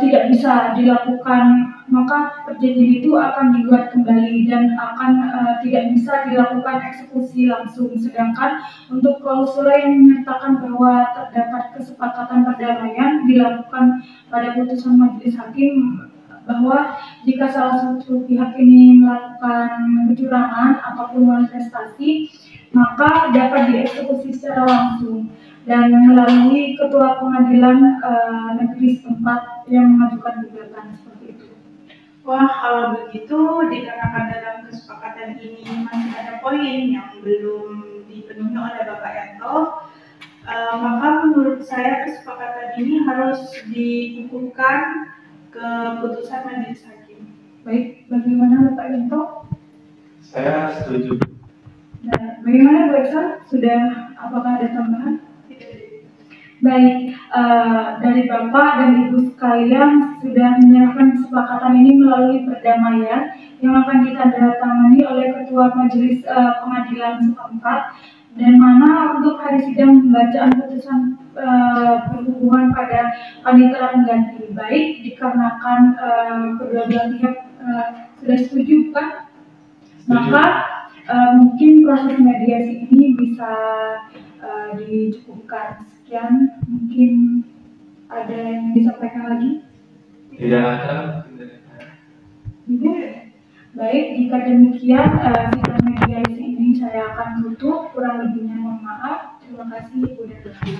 Speaker 1: tidak bisa dilakukan, maka perjanjian itu akan dibuat kembali dan akan tidak bisa dilakukan eksekusi langsung. Sedangkan untuk klausula yang menyatakan bahwa terdapat kesepakatan perdamaian dilakukan pada putusan majelis hakim bahwa jika salah satu pihak ini melakukan kecurangan ataupun manifestasi, maka dapat dieksekusi secara langsung dan melalui ketua pengadilan negeri setempat yang mengajukan gugatan, seperti itu.
Speaker 2: Wah, kalau begitu dikarenakan dalam kesepakatan ini masih ada poin yang belum dipenuhi oleh Bapak Yanto, maka menurut saya kesepakatan ini harus dikukuhkan ke putusan majelis hakim.
Speaker 1: Baik, bagaimana Bapak Yanto?
Speaker 3: Saya setuju.
Speaker 1: Nah, bagaimana Bu Eksa? Sudah apakah ada tambahan? Baik, dari Bapak dan Ibu sekalian sudah menyerahkan kesepakatan ini melalui perdamaian yang akan ditandatangani oleh Ketua Majelis Pengadilan setempat, dan mana untuk hari sidang pembacaan putusan berhubungan pada panitera pengganti. Baik, dikarenakan kedua belah pihak sudah setuju kan? Maka mungkin proses mediasi ini bisa dicukupkan. Sekian, mungkin ada yang disampaikan lagi?
Speaker 3: Tidak ada.
Speaker 1: Baik, jika demikian sidang mediasi ini saya akan tutup. Kurang lebihnya mohon maaf. Terima kasih, Bu dan Bapak.